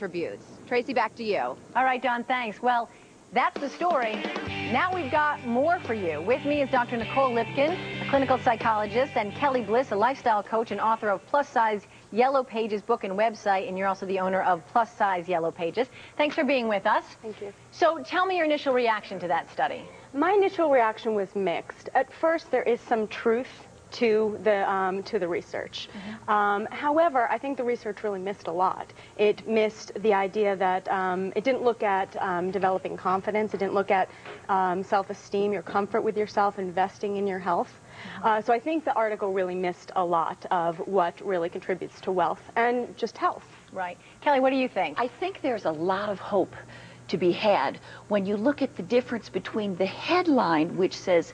attributes. Tracy, back to you. All right, Dawn, thanks. Well, that's the story. Now we've got more for you. With me is Dr. Nicole Lipkin, a clinical psychologist, and Kelly Bliss, a lifestyle coach and author of Plus Size Yellow Pages book and website, and you're also the owner of Plus Size Yellow Pages. Thanks for being with us. Thank you. So tell me your initial reaction to that study. My initial reaction was mixed. At first, there is some truth to the research. However, I think the research really missed a lot. It missed the idea that it didn't look at developing confidence. It didn't look at self-esteem, your comfort with yourself, investing in your health. So I think the article really missed a lot of what really contributes to wealth and just health. Right. Kelly, what do you think? I think there's a lot of hope to be had when you look at the difference between the headline, which says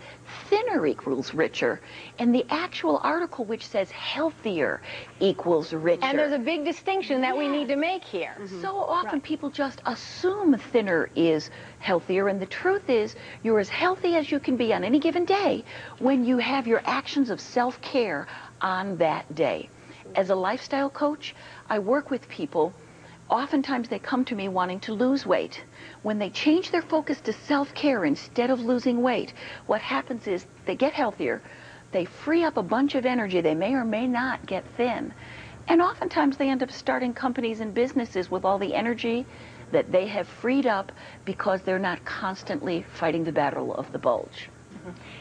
thinner equals richer, and the actual article, which says healthier equals richer. And there's a big distinction that we need to make here. So often people just assume thinner is healthier, and the truth is you're as healthy as you can be on any given day when you have your actions of self-care on that day. As a lifestyle coach, I work with people. Oftentimes they come to me wanting to lose weight. When they change their focus to self-care instead of losing weight, what happens is they get healthier, they free up a bunch of energy, they may or may not get thin, and oftentimes they end up starting companies and businesses with all the energy that they have freed up because they're not constantly fighting the battle of the bulge.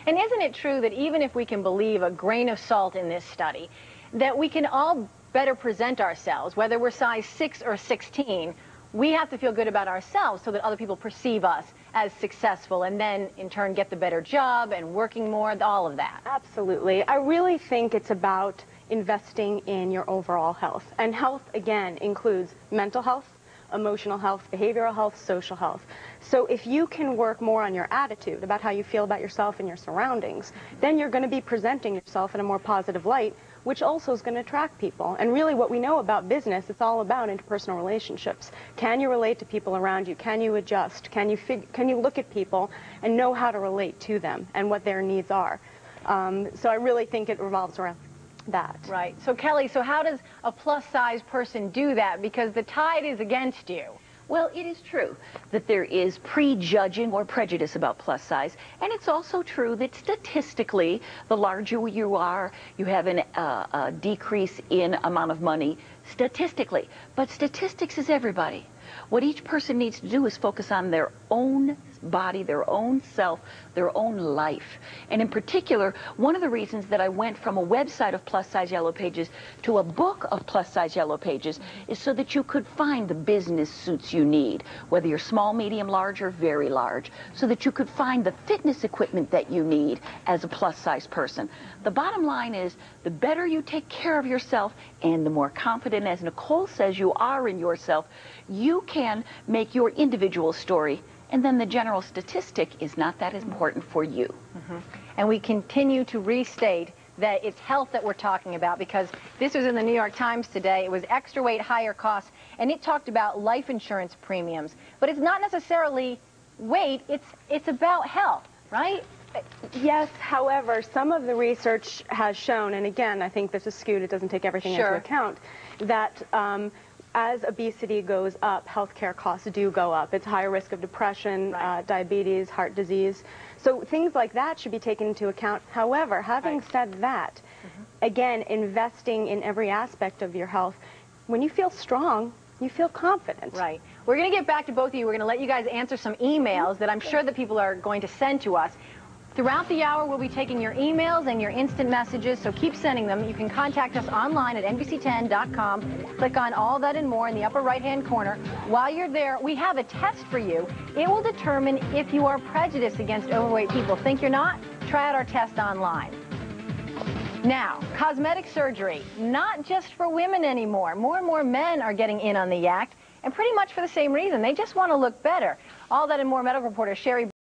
And isn't it true that even if we can believe a grain of salt in this study, that we can all better present ourselves, whether we're size 6 or 16, we have to feel good about ourselves so that other people perceive us as successful and then in turn get the better job and working more, all of that. Absolutely. I really think it's about investing in your overall health. And health, again, includes mental health, emotional health, behavioral health, social health. So if you can work more on your attitude about how you feel about yourself and your surroundings, then you're going to be presenting yourself in a more positive light, which also is going to attract people. And really what we know about business, it's all about interpersonal relationships. Can you relate to people around you? Can you adjust? Can you look at people and know how to relate to them and what their needs are? So I really think it revolves around that. Right. So Kelly, so how does a plus size person do that? Because the tide is against you. Well, it is true that there is prejudging or prejudice about plus size, and it's also true that statistically, the larger you are, you have a decrease in amount of money statistically. But statistics is everybody. What each person needs to do is focus on their own body, their own self, their own life. And in particular, one of the reasons that I went from a website of Plus Size Yellow Pages to a book of Plus Size Yellow Pages is so that you could find the business suits you need, whether you're small, medium, large, or very large, so that you could find the fitness equipment that you need as a plus size person. The bottom line is the better you take care of yourself and the more confident, as Nicole says, you are in yourself, you can make your individual story, and then the general statistic is not that important for you. And we continue to restate that it's health that we're talking about, because this was in the New York Times today. It was extra weight, higher costs, and it talked about life insurance premiums. But it's not necessarily weight, it's about health, right? Yes, however, some of the research has shown, and again, I think this is skewed, it doesn't take everything into account, that as obesity goes up, healthcare costs do go up. It's higher risk of depression, diabetes, heart disease. So things like that should be taken into account. However, having said that, again, investing in every aspect of your health, when you feel strong, you feel confident. Right. We're going to get back to both of you. We're going to let you guys answer some emails that I'm sure that people are going to send to us. Throughout the hour, we'll be taking your emails and your instant messages, so keep sending them. You can contact us online at NBC10.com. Click on All That and More in the upper right-hand corner. While you're there, we have a test for you. It will determine if you are prejudiced against overweight people. Think you're not? Try out our test online. Now, cosmetic surgery, not just for women anymore. More and more men are getting in on the act, and pretty much for the same reason. They just want to look better. All That and More medical reporter Sherry